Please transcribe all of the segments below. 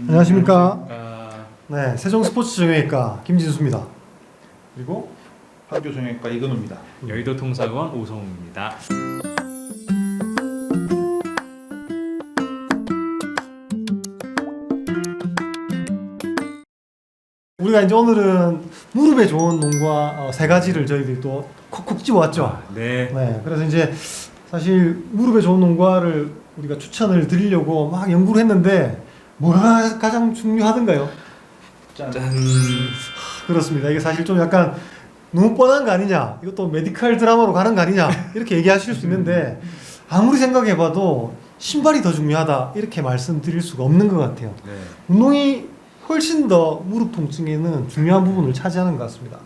안녕하십니까. 네, 세종 스포츠 정형외과 김진수입니다. 그리고 판교 정형외과 이근호입니다. 여의도 통사원 오성우입니다. 우리가 이제 오늘은 무릎에 좋은 농구와 세 가지를 저희들이 또 콕콕 집어왔죠. 네. 네, 그래서 이제 사실 무릎에 좋은 농구화를 우리가 추천을 드리려고 막 연구를 했는데 뭐가 가장 중요하던가요? 짠. 그렇습니다. 이게 사실 좀 약간 너무 뻔한 거 아니냐, 이것도 메디컬 드라마로 가는 거 아니냐 이렇게 얘기하실 수 있는데 아무리 생각해봐도 신발이 더 중요하다 이렇게 말씀드릴 수가 없는 것 같아요. 네. 운동이 훨씬 더 무릎 통증에는 중요한 부분을 차지하는 것 같습니다.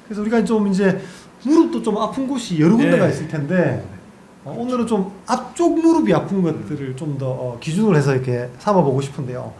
그래서 우리가 좀 이제 무릎도 좀 아픈 곳이 여러 군데가 있을 텐데 오늘은 좀 앞쪽 무릎이 아픈 것들을 좀 더 기준으로 해서 이렇게 삼아보고 싶은데요.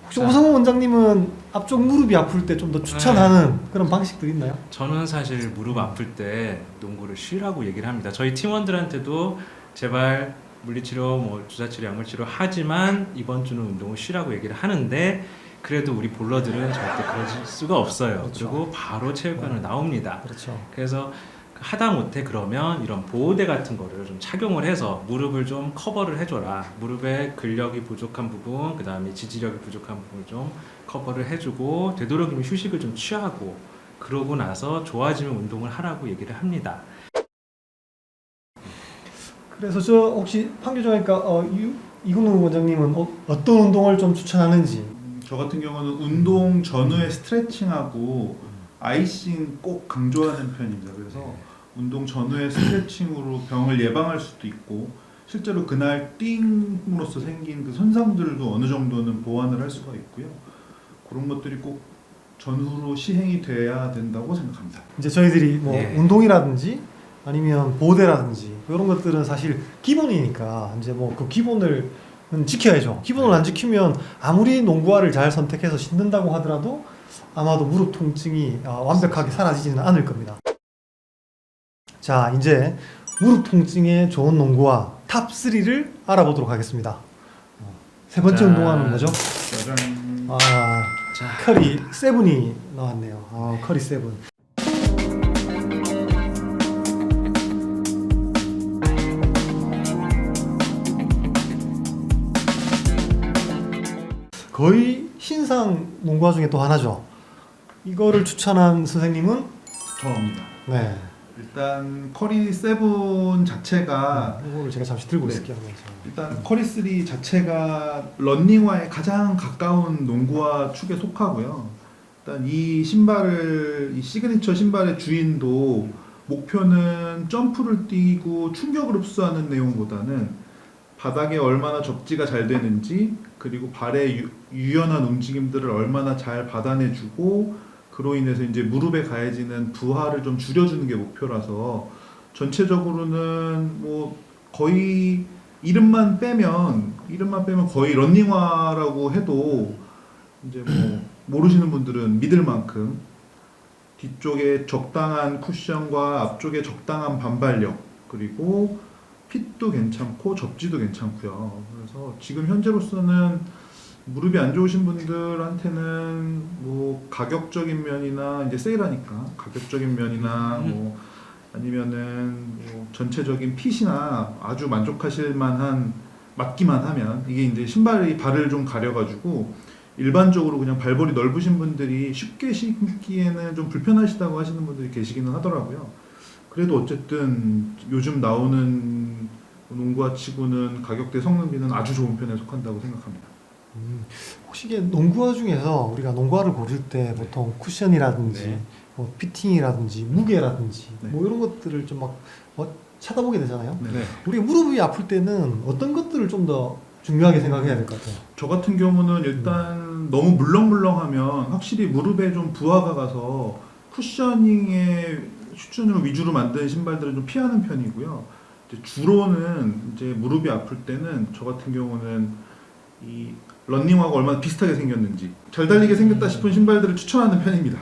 혹시 오성호 원장님은 앞쪽 무릎이 아플 때 좀 더 추천하는 그런 방식들 있나요? 저는 사실 무릎 아플 때 농구를 쉬라고 얘기를 합니다. 저희 팀원들한테도 제발 물리치료, 뭐 주사치료, 약물치료 하지만 이번 주는 운동을 쉬라고 얘기를 하는데 그래도 우리 볼러들은 절대 그럴 수가 없어요. 그렇죠. 그리고 바로 체육관으로 나옵니다. 그렇죠. 그래서 하다못해 그러면 이런 보호대 같은 거를 좀 착용을 해서 무릎을 좀 커버를 해줘라. 무릎에 근력이 부족한 부분, 그 다음에 지지력이 부족한 부분을 좀 커버를 해주고 되도록이면 휴식을 좀 취하고 그러고 나서 좋아지면 운동을 하라고 얘기를 합니다. 그래서 저 혹시 판교정형외과 이근호 원장님은 어떤 운동을 좀 추천하는지? 저 같은 경우는 운동 전후에 스트레칭하고 아이싱 꼭 강조하는 편입니다. 그래서 운동 전후에 스트레칭으로 병을 예방할 수도 있고 실제로 그날 띵으로써 생긴 그 손상들도 어느 정도는 보완을 할 수가 있고요. 그런 것들이 꼭 전후로 시행이 돼야 된다고 생각합니다. 이제 저희들이 뭐 운동이라든지 아니면 보호대라든지 이런 것들은 사실 기본이니까 이제 뭐 그 기본을 지켜야죠. 기본을 안 지키면 아무리 농구화를 잘 선택해서 신는다고 하더라도 아마도 무릎 통증이 완벽하게 사라지지는 않을 겁니다. 자, 이제 무릎 통증에 좋은 농구화 탑 3를 알아보도록 하겠습니다. 세 번째 운동화는 뭐죠? 짜잔. 커리 세븐이 나왔네요. 커리 세븐. 거의 신상 농구화 중에 또 하나죠. 이거를 추천한 선생님은 저입니다. 네. 일단 커리 세븐 자체가 이거를 제가 잠시 들고 네. 있을게요. 일단 커리 3 자체가 런닝화에 가장 가까운 농구화 축에 속하고요. 일단 이 신발을 이 시그니처 신발의 주인도 목표는 점프를 뛰고 충격을 흡수하는 내용보다는 바닥에 얼마나 접지가 잘 되는지 그리고 발의 유연한 움직임들을 얼마나 잘 받아내주고 그로 인해서 이제 무릎에 가해지는 부하를 좀 줄여주는 게 목표라서 전체적으로는 뭐 거의 이름만 빼면 거의 런닝화라고 해도 이제 뭐 모르시는 분들은 믿을 만큼 뒤쪽에 적당한 쿠션과 앞쪽에 적당한 반발력 그리고 핏도 괜찮고 접지도 괜찮고요. 그래서 지금 현재로서는 무릎이 안 좋으신 분들한테는 뭐 가격적인 면이나 이제 세일하니까 가격적인 면이나 뭐 아니면은 뭐 전체적인 핏이나 아주 만족하실 만한 맞기만 하면 이게 이제 신발이 발을 좀 가려가지고 일반적으로 그냥 발볼이 넓으신 분들이 쉽게 신기에는 좀 불편하시다고 하시는 분들이 계시기는 하더라고요. 그래도 어쨌든 요즘 나오는 농구화 치고는 가격대 성능비는 아주 좋은 편에 속한다고 생각합니다. 혹시 이게 농구화 중에서 우리가 농구화를 고를 때 보통 쿠션이라든지 뭐 피팅이라든지 무게라든지 뭐 이런 것들을 좀 막 찾아보게 되잖아요. 우리가 무릎이 아플 때는 어떤 것들을 좀 더 중요하게 생각해야 될 것 같아요? 저 같은 경우는 일단 너무 물렁물렁하면 확실히 무릎에 좀 부하가 가서 쿠셔닝을 위주로 만든 신발들은 좀 피하는 편이고요. 주로는 이제 무릎이 아플 때는 저 같은 경우는 이 런닝화가 얼마나 비슷하게 생겼는지 잘 달리게 생겼다 싶은 신발들을 추천하는 편입니다.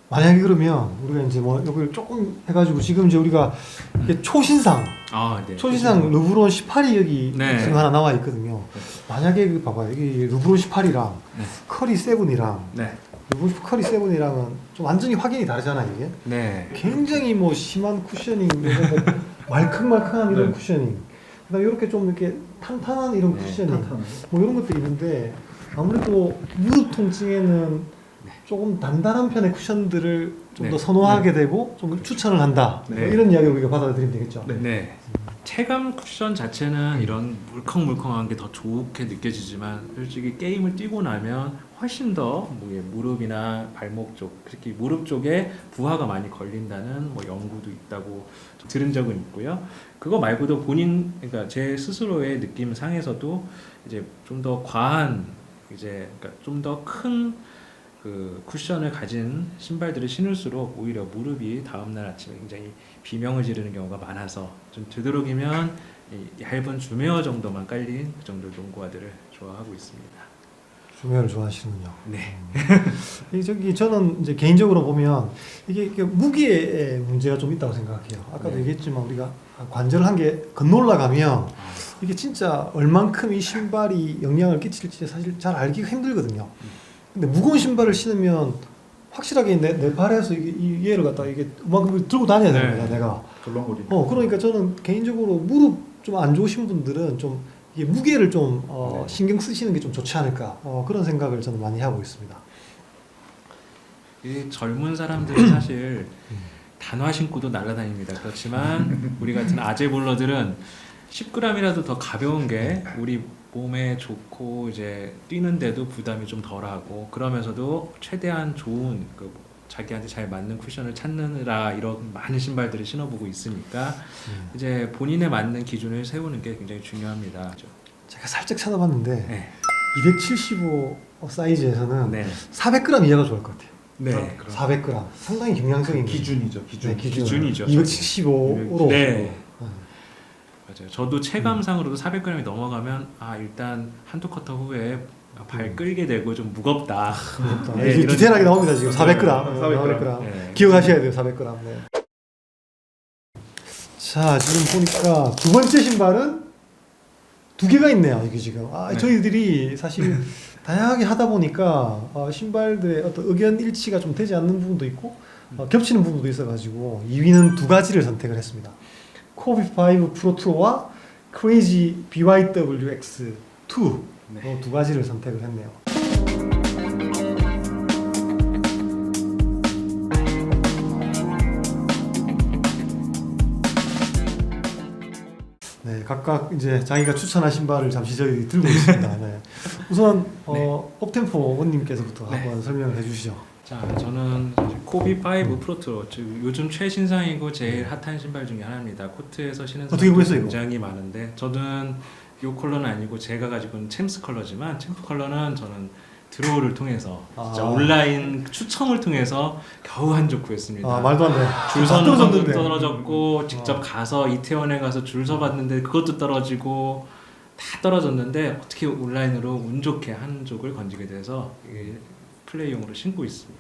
만약에 그러면 우리가 이제 뭐 이걸 조금 해가지고 지금 이제 우리가 초신상 아, 네. 초신상 르브론 18이 여기 네. 지금 하나 나와 있거든요. 만약에 그 봐봐요. 여기 르브론 18이랑 네. 커리 7이랑 네. 르브론 커리 7이랑은 좀 완전히 확연히 다르잖아요, 이게. 네. 굉장히 뭐 심한 쿠셔닝, 그리고 뭐 말캉말캉한 이런 네. 쿠셔닝. 그다음에 이렇게 좀 이렇게 탄탄한 이런 네, 쿠셔닝. 탄탄한. 뭐 이런 것들이 있는데 아무래도 무릎 통증에는 네. 조금 단단한 편의 쿠션들을 좀 더 네. 선호하게 되고 좀 추천을 한다. 네. 뭐 이런 이야기를 우리가 받아들이면 되겠죠. 네. 네. 체감 쿠션 자체는 이런 물컹물컹한 게 더 좋게 느껴지지만 솔직히 게임을 뛰고 나면 훨씬 더 무릎이나 발목 쪽, 특히 무릎 쪽에 부하가 많이 걸린다는 뭐 연구도 있다고 들은 적은 있고요. 그거 말고도 그러니까 제 스스로의 느낌 상에서도 이제 좀 더 과한 그러니까 좀 더 큰 그 쿠션을 가진 신발들을 신을수록 오히려 무릎이 다음날 아침에 굉장히 비명을 지르는 경우가 많아서 좀 되도록이면 이 얇은 주메어 정도만 깔린 그 정도 농구화들을 좋아하고 있습니다. 주메어를 좋아하시는군요. 네. 저는 이제 개인적으로 보면 이게 무게의 문제가 좀 있다고 생각해요. 아까도 네. 얘기했지만 우리가 관절 한 개 건너 올라가면 이게 진짜 얼만큼 이 신발이 영향을 끼칠지 사실 잘 알기가 힘들거든요. 근데 무거운 신발을 신으면 확실하게 내 발에서 이 얘를 갖다 이게 그만큼 들고 다녀야 네. 됩니다, 내가. 덜렁거리는. 그러니까 저는 개인적으로 무릎 좀 안 좋으신 분들은 좀 이게 무게를 좀 네. 신경 쓰시는 게 좀 좋지 않을까 그런 생각을 저는 많이 하고 있습니다. 이 젊은 사람들은 사실 단화 신고도 날아다닙니다. 그렇지만 우리 같은 아재볼러들은 10g이라도 더 가벼운 게 우리 몸에 좋고 이제 뛰는데도 부담이 좀 덜하고 그러면서도 최대한 좋은 자기한테 잘 맞는 쿠션을 찾느라 이런 많은 신발들을 신어보고 있으니까 이제 본인에 맞는 기준을 세우는 게 굉장히 중요합니다. 제가 살짝 찾아봤는데 네. 275 사이즈에서는 네. 400g 이하가 좋을 것 같아요. 네. 400g 상당히 경량적인 기준이죠. 기준. 네, 기준이죠. 275로 네. 맞아요. 저도 체감상으로도 400g이 넘어가면 일단 한두 쿼터 후에 발 끌게 되고 좀 무겁다. 네, 디테일하게 나옵니다 지금 400g. 400g. 네. 기억하셔야 돼요 400g. 네. 자 지금 보니까 두 번째 신발은 두 개가 있네요. 이게 지금 네. 저희들이 사실 다양하게 하다 보니까 신발들의 어떤 의견 일치가 좀 되지 않는 부분도 있고 겹치는 부분도 있어가지고 2위는 두 가지를 선택을 했습니다. 코비 5 프로 투어와 크레이지 BYWX 2 네. 두 가지를 선택을 했네요. 네, 각각 이제 자기가 추천한 신발을 잠시 저희 들고 있습니다. 네. 우선 업템포 원님께서부터 네. 한번 설명을 해주시죠. 자, 저는 코비 5 프로트로 요즘 최신상이고 제일 핫한 신발 중에 하나입니다. 코트에서 신은 어떻게 사람도 보셨어요, 굉장히 많은데 저는 이 컬러는 아니고 제가 가지고 있는 챔스 컬러지만 챔스 컬러는 저는 드로우를 통해서 진짜 온라인 추첨을 통해서 겨우 한 적 구했습니다. 말도 안 돼. 줄 다 서는 것도 떨어졌는데. 떨어졌고 직접 가서 이태원에 가서 줄 서봤는데 그것도 떨어지고 다 떨어졌는데 어떻게 온라인으로 운 좋게 한 족을 건지게 돼서 이게 플레이용으로 신고 있습니다.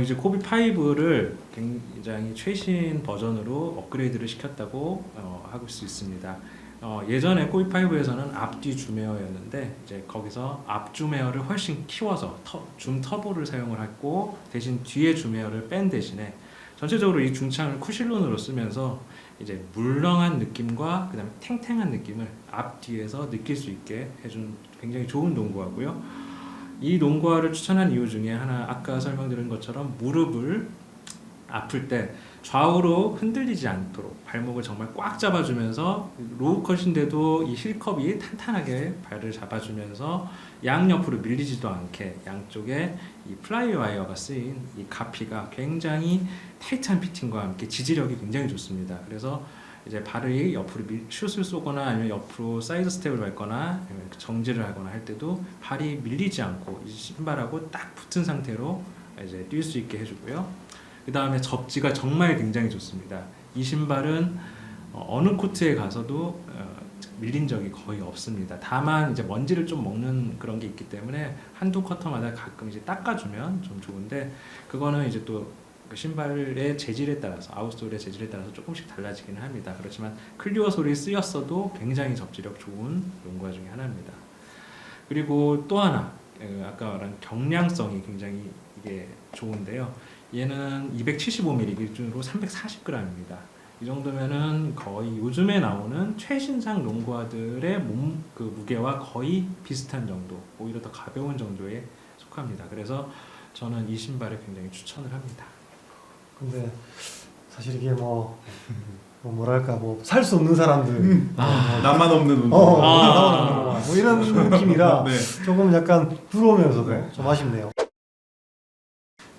이제 코비 5를 굉장히 최신 버전으로 업그레이드를 시켰다고 할 수 있습니다. 예전에 코비 5에서는 앞뒤 줌웨어였는데 이제 거기서 앞 줌웨어를 훨씬 키워서 줌 터보를 사용을 했고 대신 뒤에 줌웨어를 뺀 대신에 전체적으로 이 중창을 쿠실론으로 쓰면서 이제 물렁한 느낌과 그다음에 탱탱한 느낌을 앞뒤에서 느낄 수 있게 해준 굉장히 좋은 농구화고요. 이 농구화를 추천한 이유 중에 하나 아까 설명드린 것처럼 무릎을 아플 때 좌우로 흔들리지 않도록 발목을 정말 꽉 잡아주면서 로우컷인데도 이 힐컵이 탄탄하게 발을 잡아주면서 양옆으로 밀리지도 않게 양쪽에 이 플라이 와이어가 쓰인 이 가피가 굉장히 타이트한 피팅과 함께 지지력이 굉장히 좋습니다. 그래서 이제 발을 옆으로 슛을 쏘거나 아니면 옆으로 사이드 스텝을 밟거나 아니면 정지를 하거나 할 때도 발이 밀리지 않고 이 신발하고 딱 붙은 상태로 이제 뛸 수 있게 해주고요. 그 다음에 접지가 정말 굉장히 좋습니다. 이 신발은 어느 코트에 가서도 밀린 적이 거의 없습니다. 다만 이제 먼지를 좀 먹는 그런 게 있기 때문에 한두 쿼터마다 가끔 이제 닦아주면 좀 좋은데 그거는 이제 또 그 신발의 재질에 따라서 아웃솔의 재질에 따라서 조금씩 달라지기는 합니다. 그렇지만 클리어 솔이 쓰였어도 굉장히 접지력 좋은 농구화 중에 하나입니다. 그리고 또 하나 아까 말한 경량성이 굉장히 이게 좋은데요. 얘는 275mm 기준으로 340g입니다. 이 정도면은 거의 요즘에 나오는 최신상 농구화들의 몸 그 무게와 거의 비슷한 정도, 오히려 더 가벼운 정도에 속합니다. 그래서 저는 이 신발을 굉장히 추천을 합니다. 근데 사실 이게 뭐랄까 살 수 없는 사람들 나만 없는 운동. 뭐 이런 느낌이라 네. 조금 약간 부러우면서도 네. 좀 아쉽네요.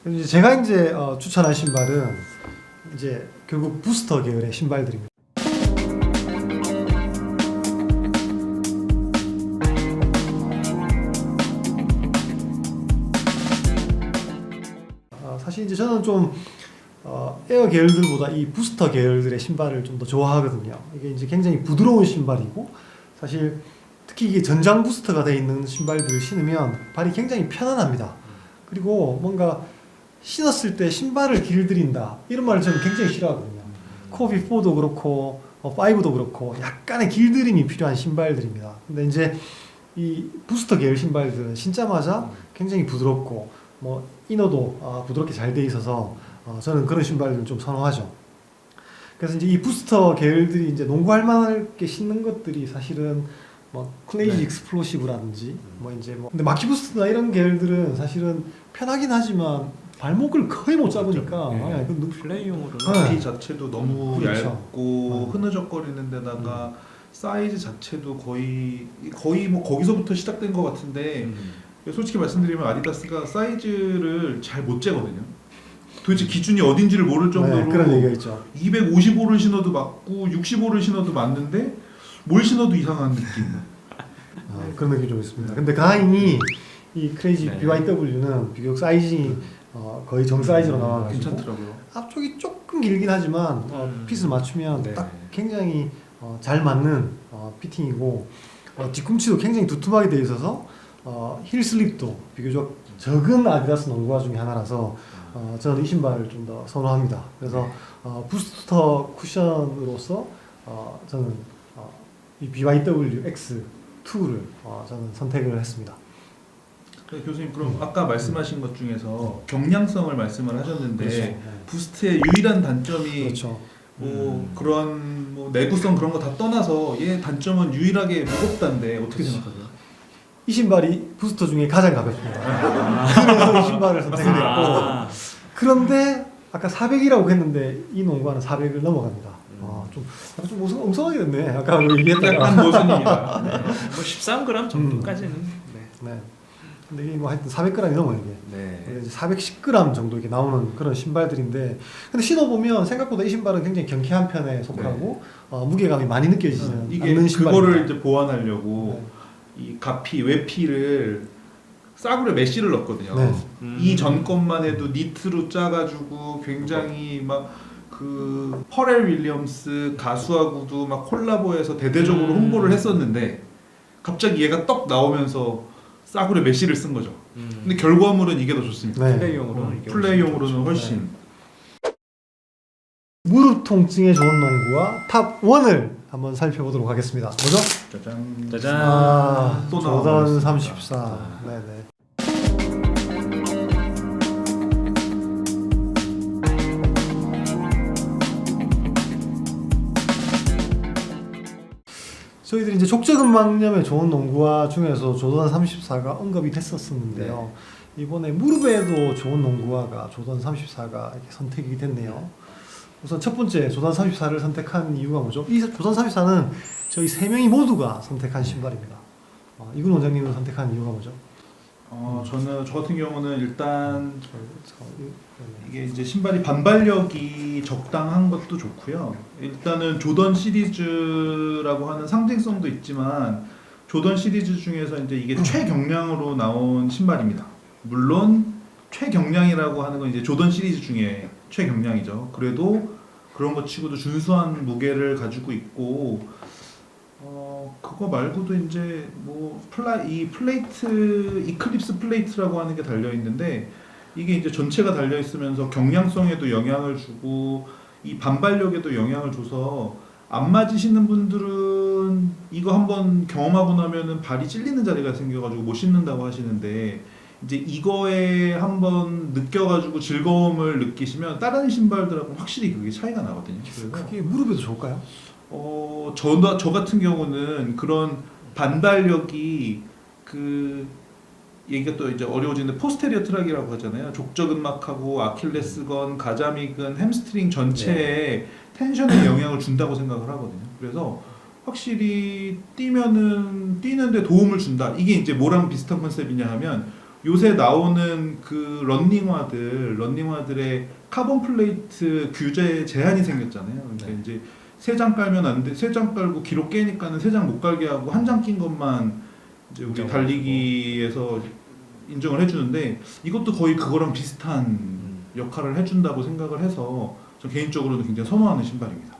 이제 제가 이제 추천한 신발은 이제 결국 부스터 계열의 신발들입니다. 사실 이제 저는 좀 에어 계열들보다 이 부스터 계열들의 신발을 좀 더 좋아하거든요. 이게 이제 굉장히 부드러운 신발이고 사실 특히 이게 전장 부스터가 되어 있는 신발들을 신으면 발이 굉장히 편안합니다. 그리고 뭔가 신었을 때 신발을 길들인다 이런 말을 저는 굉장히 싫어하거든요. 코비 4도 그렇고 5도 그렇고 약간의 길들임이 필요한 신발들입니다. 근데 이제 이 부스터 계열 신발들은 신자마자 굉장히 부드럽고 뭐 이너도 부드럽게 잘 돼 있어서 저는 그런 신발들을 좀 선호하죠. 그래서 이제 이 부스터 계열들이 이제 농구할 만하게 신는 것들이 사실은 뭐 클레이지 익스플로시브라든지 근데 마키 부스트나 이런 계열들은 사실은 편하긴 하지만 발목을 거의 못 잡으니까 네. 그 플레이용으로는 피 자체도 너무 그렇죠. 얇고 흐느적거리는 데다가 사이즈 자체도 거의 뭐 거기서부터 시작된 것 같은데 솔직히 말씀드리면 아디다스가 사이즈를 잘 못 재거든요. 도대체 기준이 어딘지를 모를 정도로 그런 얘기가 있죠. 255를 신어도 맞고 65를 신어도 맞는데 뭘 신어도 이상한 느낌. 그런 느낌이 좀 있습니다. 근데 다행히 이 크레이지 네. BYW는 비교적 사이징이 거의 정 사이즈로 나와가지고 괜찮더라고요. 앞쪽이 조금 길긴 하지만 핏을 맞추면 네. 딱 굉장히 잘 맞는 피팅이고 뒤꿈치도 굉장히 두툼하게 되어 있어서 힐 슬립도 비교적 적은 아디다스 농구화 중에 하나라서 저는 이 신발을 좀 더 선호합니다. 그래서 부스터 쿠션으로서 저는 이 BYW X2를 저는 선택을 했습니다. 교수님 그럼 아까 말씀하신 것 중에서 경량성을 말씀을 하셨는데 그렇죠. 부스트의 유일한 단점이 그렇죠. 그런 내구성 그런 거 다 떠나서 얘 단점은 유일하게 무겁다는데 어떻게 생각하세요? 이 신발이 부스터 중에 가장 가볍습니다. 그래서 이 신발을 선택했고 그런데 아까 400이라고 했는데 이 농구화는 400을 넘어갑니다. 좀 엉성하게 됐네. 아까 얘기했다가 약간 모순입니다. 뭐 13g 정도까지는 네. 근데 이게 뭐 하여튼 400g이 넘어요 이게. 네. 이제 410g 정도 이렇게 나오는 그런 신발들인데, 근데 신어보면 생각보다 이 신발은 굉장히 경쾌한 편에 속하고 무게감이 많이 느껴지지는 이게 않는 신발입니다. 그거를 이제 보완하려고 이 가피 외피를 싸구려 메쉬를 넣었거든요. 네. 이전 것만 해도 니트로 짜가지고 굉장히 막 그 퍼렐 윌리엄스 가수하고도 막 콜라보해서 대대적으로 홍보를 했었는데 갑자기 얘가 떡 나오면서 싸구려 메쉬를 쓴 거죠. 근데 결과물은 이게 더 좋습니다. 네. 플레이용으로는 이게 플레이용으로는 훨씬. 무릎 통증에 좋은 농구와 탑 1을 한번 살펴보도록 하겠습니다. 뭐죠? 짜잔. 짜잔. 또 조던 나와버렸습니다. 34. 네네. 저희들이 이제 족저근막염에 좋은 농구화 중에서 조던 34가 언급이 됐었는데요. 이번에 무릎에도 좋은 농구화가 조던 34가 이렇게 선택이 됐네요. 우선 첫 번째 조던 34를 선택한 이유가 뭐죠? 이 조던 34는 저희 세 명이 모두가 선택한 신발입니다. 이군 원장님은 선택한 이유가 뭐죠? 저 같은 경우는 일단 이게 이제 신발이 반발력이 적당한 것도 좋고요. 일단은 조던 시리즈라고 하는 상징성도 있지만 조던 시리즈 중에서 이제 이게 최경량으로 나온 신발입니다. 물론 최경량이라고 하는 건 이제 조던 시리즈 중에 최경량이죠. 그래도 그런 것 치고도 준수한 무게를 가지고 있고 그거 말고도 이제 뭐 이 플레이트 이클립스 플레이트라고 하는 게 달려 있는데 이게 이제 전체가 달려 있으면서 경량성에도 영향을 주고 이 반발력에도 영향을 줘서 안 맞으시는 분들은 이거 한번 경험하고 나면은 발이 찔리는 자리가 생겨가지고 못 신는다고 하시는데 이제 이거에 한번 느껴가지고 즐거움을 느끼시면 다른 신발들하고는 확실히 그게 차이가 나거든요. 그래서 그게 무릎에도 좋을까요? 저 같은 경우는 그런 반발력이 그 얘기가 또 이제 어려워지는데 포스테리어 트락이라고 하잖아요. 족저근막하고 아킬레스건, 가자미근, 햄스트링 전체에 텐션에 영향을 준다고 생각을 하거든요. 그래서 확실히 뛰는데 도움을 준다. 이게 이제 뭐랑 비슷한 컨셉이냐 하면 요새 나오는 그 런닝화들의 카본 플레이트 규제 제한이 생겼잖아요. 그러니까 네. 이제 3장 깔면 안 돼. 3장 깔고 기록 깨니까는 3장 못 깔게 하고 한 장 낀 것만 이제 우리 인정을 달리기에서 인정을 해주는데 이것도 거의 그거랑 비슷한 역할을 해준다고 생각을 해서 저 개인적으로는 굉장히 선호하는 신발입니다.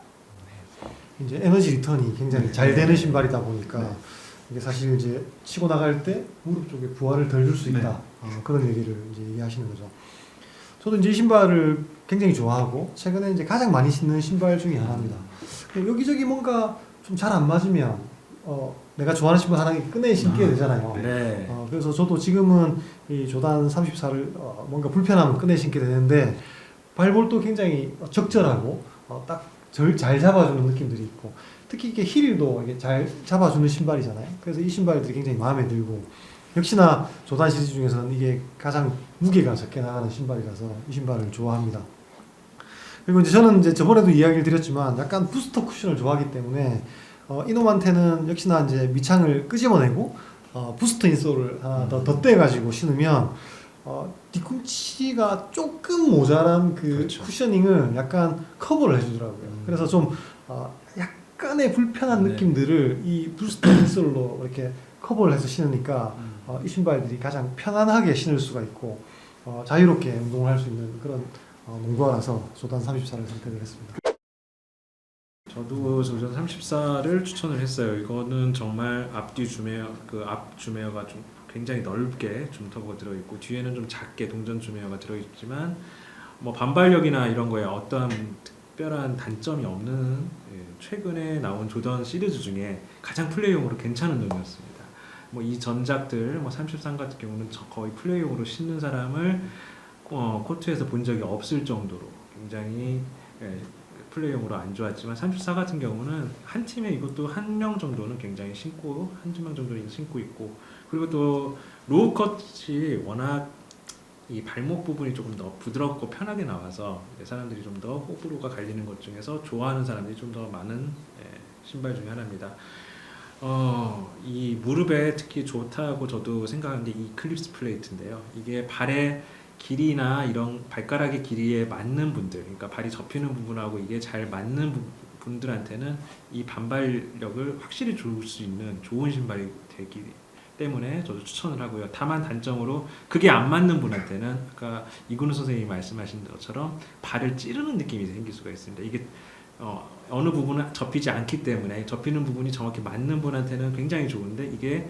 이제 에너지 리턴이 굉장히 잘 되는 신발이다 보니까 네. 이게 사실 이제 치고 나갈 때 무릎 쪽에 부하를 덜 줄 수 있다. 네. 그런 얘기를 이제 얘기하시는 거죠. 저도 이제 이 신발을 굉장히 좋아하고 최근에 이제 가장 많이 신는 신발 중에 하나입니다. 여기저기 뭔가 좀 잘 안 맞으면 내가 좋아하는 신발 하나 꺼내 신게 되잖아요. 네. 그래서 저도 지금은 이 조단 34를 뭔가 불편하면 꺼내 신게 되는데 발볼도 굉장히 적절하고 딱 잘 잡아주는 느낌들이 있고 특히 이게 힐도 이게 잘 잡아주는 신발이잖아요. 그래서 이 신발들이 굉장히 마음에 들고 역시나 조단 시리즈 중에서는 이게 가장 무게가 적게 나가는 신발이라서 이 신발을 좋아합니다. 그리고 이제 저는 이제 저번에도 이야기를 드렸지만 약간 부스터 쿠션을 좋아하기 때문에 이놈한테는 역시나 이제 밑창을 끄집어내고 부스터 인솔을 하나 더 덧대가지고 신으면 뒤꿈치가 조금 모자란 그 그렇죠. 쿠셔닝을 약간 커버를 해주더라고요. 그래서 좀 약간의 불편한 네. 느낌들을 이 부스터 인솔로 이렇게 커버를 해서 신으니까 이 신발들이 가장 편안하게 신을 수가 있고 자유롭게 운동을 할 수 있는 그런 농구화라서 조단 34를 선택을 했습니다. 저도 조던 34를 추천을 했어요. 이거는 정말 앞뒤 주메어 앞 주메어가 좀 굉장히 넓게 줌터보가 들어 있고 뒤에는 좀 작게 동전 주메어가 들어 있지만 뭐 반발력이나 이런 거에 어떠한 특별한 단점이 없는 최근에 나온 조던 시리즈 중에 가장 플레이용으로 괜찮은 놈이었습니다. 뭐 이 전작들 뭐 33 같은 경우는 거의 플레이용으로 신는 사람을 코트에서 본 적이 없을 정도로 굉장히 플레이용으로 안 좋았지만 34 같은 경우는 한 팀에 이것도 한 명 정도는 굉장히 신고 한두 명 정도는 신고 있고 그리고 또 로우 컷이 워낙 이 발목 부분이 조금 더 부드럽고 편하게 나와서 사람들이 좀 더 호불호가 갈리는 것 중에서 좋아하는 사람들이 좀 더 많은 신발 중에 하나입니다. 이 무릎에 특히 좋다고 저도 생각하는 게 이 클립스 플레이트인데요. 이게 발의 길이나 이런 발가락의 길이에 맞는 분들, 그러니까 발이 접히는 부분하고 이게 잘 맞는 분들한테는 이 반발력을 확실히 줄 수 있는 좋은 신발이 되기 때문에 저도 추천을 하고요. 다만 단점으로 그게 안 맞는 분한테는 아까 이근우 선생님이 말씀하신 것처럼 발을 찌르는 느낌이 생길 수가 있습니다. 이게 어느 부분은 접히지 않기 때문에 접히는 부분이 정확히 맞는 분한테는 굉장히 좋은데 이게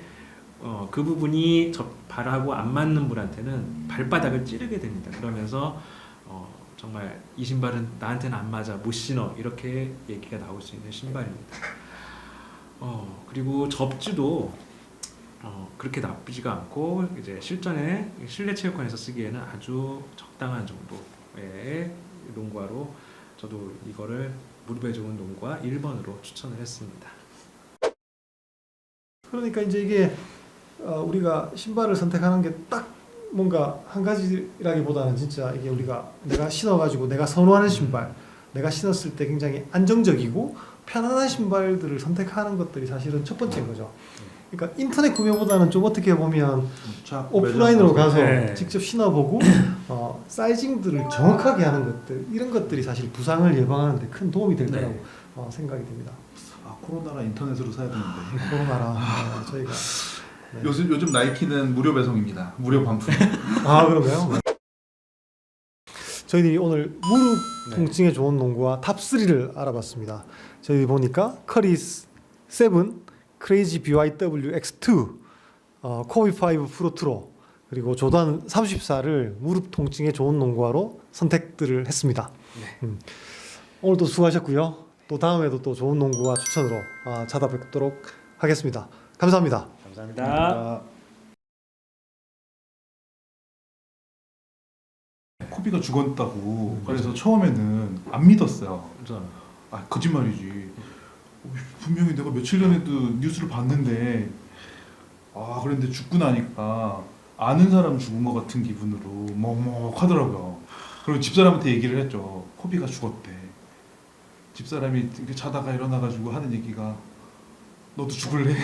그 부분이 발하고 안 맞는 분한테는 발바닥을 찌르게 됩니다. 그러면서 정말 이 신발은 나한테는 안 맞아 못 신어 이렇게 얘기가 나올 수 있는 신발입니다. 그리고 접지도 그렇게 나쁘지가 않고 이제 실전에 실내 체육관에서 쓰기에는 아주 적당한 정도의 농구화로 저도 이거를 무릎에 좋은 농구화 1번으로 추천을 했습니다. 그러니까 이제 이게 우리가 신발을 선택하는 게 딱 뭔가 한 가지라기보다는 진짜 이게 내가 신어가지고 내가 선호하는 신발, 내가 신었을 때 굉장히 안정적이고 편안한 신발들을 선택하는 것들이 사실은 첫 번째인 거죠. 그러니까 인터넷 구매보다는 좀 어떻게 보면 오프라인으로 가서 직접 신어보고 사이징들을 정확하게 하는 것들 이런 것들이 사실 부상을 예방하는 데 큰 도움이 될 거라고 생각이 됩니다. 코로나라 인터넷으로 사야 되는데 코로나라 저희가 요즘 나이키는 무료 배송입니다. 무료 반품. 그런가요? 저희들이 오늘 무릎 통증에 좋은 농구화 탑3를 알아봤습니다. 저희들이 보니까 커리스 7, 크레이지 BYW X2, 코비 5 프로 트로, 그리고 조던 34를 무릎 통증에 좋은 농구화로 선택들을 했습니다. 네. 오늘도 수고하셨고요. 또 다음에도 또 좋은 농구화 추천으로 찾아뵙도록 하겠습니다. 감사합니다. 감사합니다. 코비가 죽었다고. 그래서 처음에는 안 믿었어요. 아 거짓말이지. 분명히 내가 며칠 전에도 뉴스를 봤는데 그런데 죽고 나니까 아는 사람 죽은 것 같은 기분으로 먹먹하더라고요. 그리고 집사람한테 얘기를 했죠. 코비가 죽었대. 집사람이 이렇게 자다가 일어나가지고 하는 얘기가 너도 죽을래?